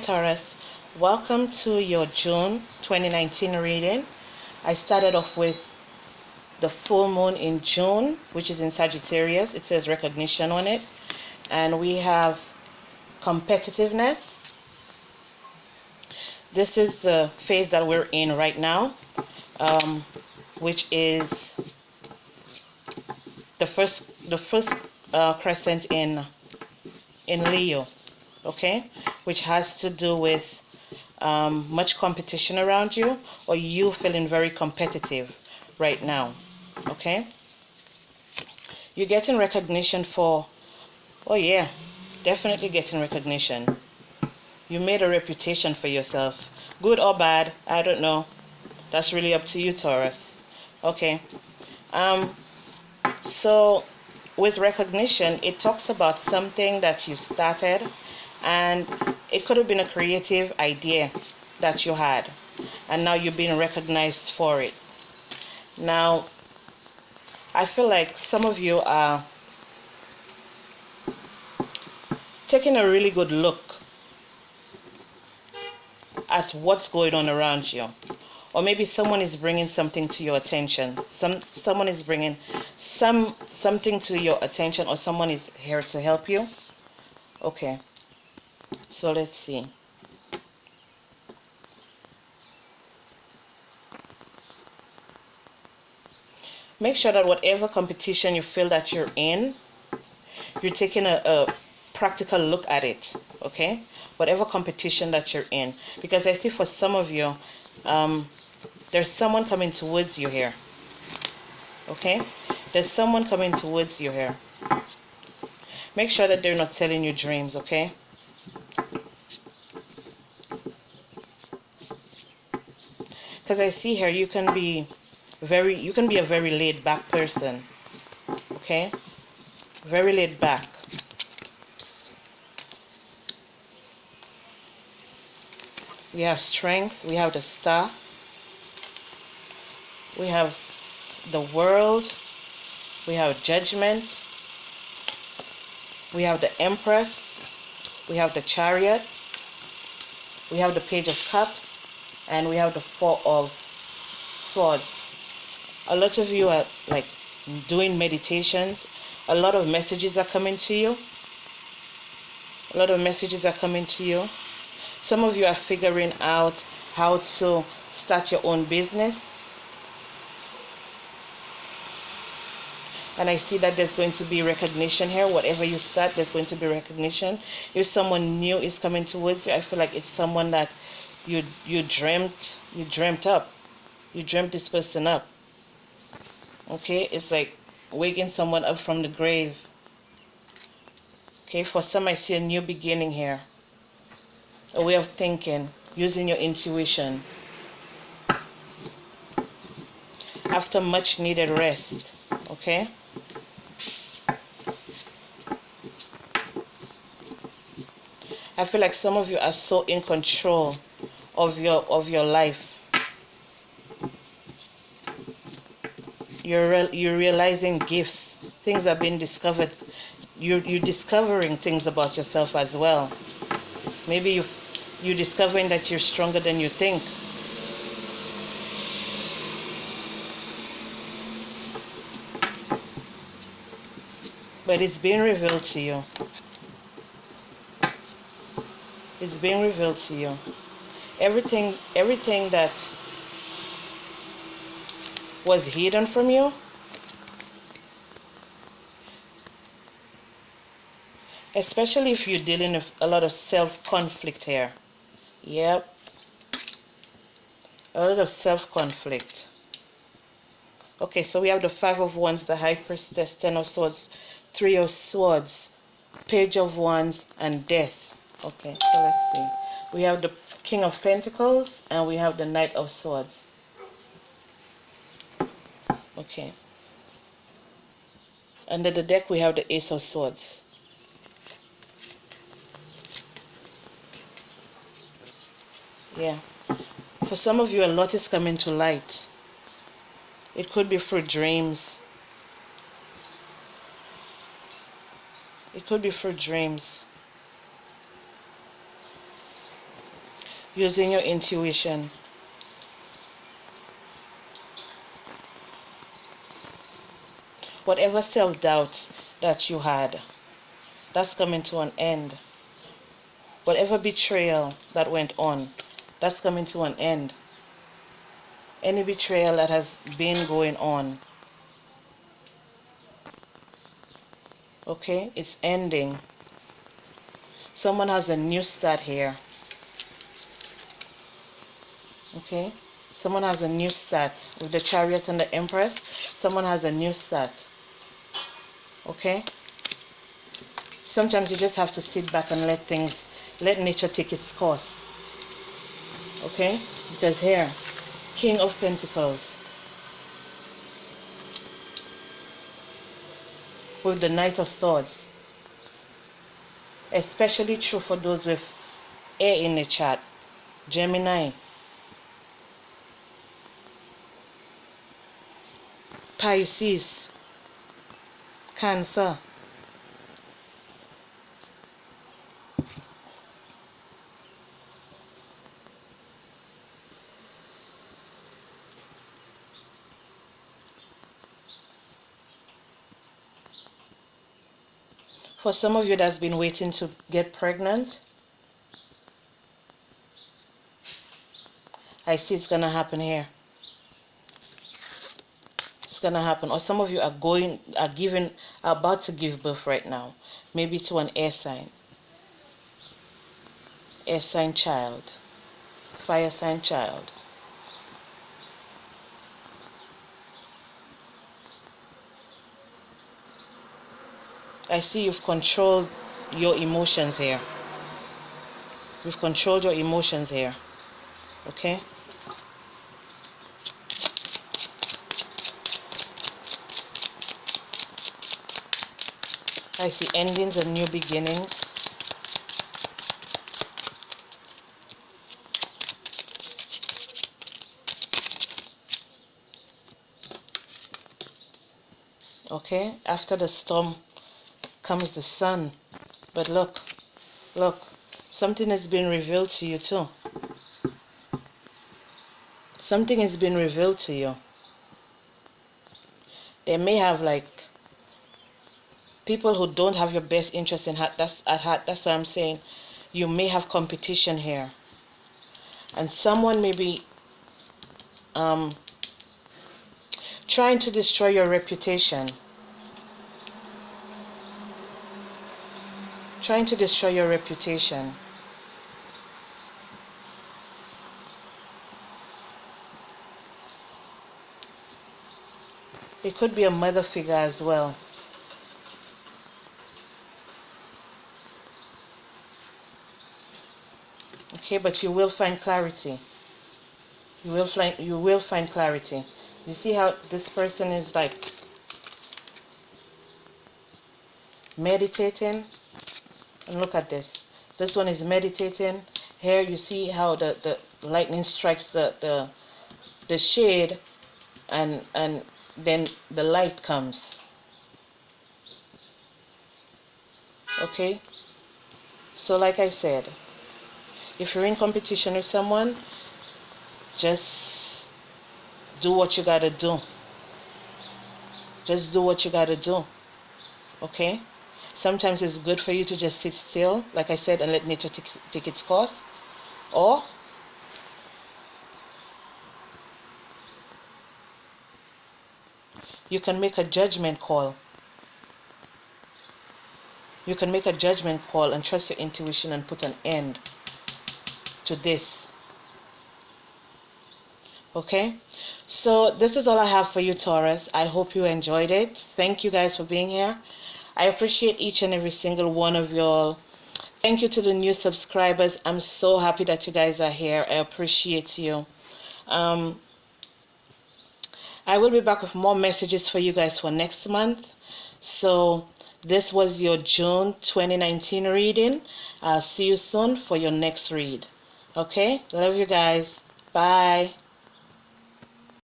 Taurus. Welcome to your June 2019 reading. I started off with the full moon in June, which is in Sagittarius. It says recognition on it. And we have competitiveness. This is the phase that we're in right now, which is the first crescent in Leo. Okay, which has to do with much competition around you, or you feeling very competitive right now. Okay, you're getting recognition for, oh yeah, definitely getting recognition. You made a reputation for yourself, good or bad, I don't know, that's really up to you, Taurus. Okay, so with recognition, it talks about something that you started, and it could have been a creative idea that you had, and now you're being recognized for it. Now, I feel like some of you are taking a really good look at what's going on around you, or maybe someone is bringing something to your attention. Someone is bringing something to your attention, or someone is here to help you. Okay, so let's see. Make sure that whatever competition you feel that you're in, you're taking a practical look at it. Okay, whatever competition that you're in, because I see for some of you, there's someone coming towards you here. Okay, there's someone coming towards you here. Make sure that they're not selling you dreams. Okay, because I see here you can be a very laid back person. Okay, very laid back. We have strength, we have the star, we have the world, we have judgment, we have the empress, we have the chariot, we have the page of cups, and we have the four of swords. A lot of you are like doing meditations. A lot of messages are coming to you. A lot of messages are coming to you. Some of you are figuring out how to start your own business. And I see that there's going to be recognition here. Whatever you start, there's going to be recognition. If someone new is coming towards you, I feel like it's someone that you dreamt up. You dreamt this person up. Okay, it's like waking someone up from the grave. Okay, for some I see a new beginning here. A way of thinking, using your intuition. After much needed rest. Okay? I feel like some of you are so in control of your life. You're realizing gifts. Things are being discovered. You're discovering things about yourself as well. Maybe you're discovering that you're stronger than you think. But it's being revealed to you. It's being revealed to you. Everything that was hidden from you, especially if you're dealing with a lot of self-conflict here. Yep. A lot of self-conflict. Okay, so we have the Five of Wands, the High Priestess, Ten of Swords, Three of Swords, Page of Wands, and Death. Okay, so let's see. We have the King of Pentacles, and we have the Knight of Swords. Okay. Under the deck, we have the Ace of Swords. Yeah. For some of you, a lot is coming to light. It could be through dreams. It could be through dreams. using your intuition. Whatever self-doubt that you had, that's coming to an end. Whatever betrayal that went on, that's coming to an end. Any betrayal that has been going on, okay, it's ending. Someone has a new start here. Okay, someone has a new start with the Chariot and the Empress. Someone has a new start. Okay, sometimes you just have to sit back and let nature take its course. Okay, because here, King of Pentacles with the Knight of Swords, especially true for those with air in the chart. Gemini, Pisces, Cancer, for some of you that's been waiting to get pregnant, I see it's gonna happen here. It's gonna happen. Or some of you are about to give birth right now, maybe to an air sign child, fire sign child. I see you've controlled your emotions here. You've controlled your emotions here. Okay? I see endings and new beginnings. Okay? After the storm comes the sun. But look, something has been revealed to you too. Something has been revealed to you. They may have like people who don't have your best interest in heart. That's what I'm saying. You may have competition here, and someone may be trying to destroy your reputation. Trying to destroy your reputation. It could be a mother figure as well. Okay, but you will find clarity. You will find clarity. You see how this person is like meditating? And look at this. This one is meditating. Here you see how the lightning strikes the shade, and then the light comes. Okay? So like I said, if you're in competition with someone, just do what you gotta do. Just do what you gotta do. Okay? Sometimes it's good for you to just sit still, like I said, and let nature take its course. Or you can make a judgment call. You can make a judgment call and trust your intuition and put an end to this. Okay? So this is all I have for you, Taurus. I hope you enjoyed it. Thank you guys for being here. I appreciate each and every single one of y'all. Thank you to the new subscribers. I'm so happy that you guys are here. I appreciate you. I will be back with more messages for you guys for next month. So this was your June 2019 reading. I'll see you soon for your next read. Okay? Love you guys. Bye.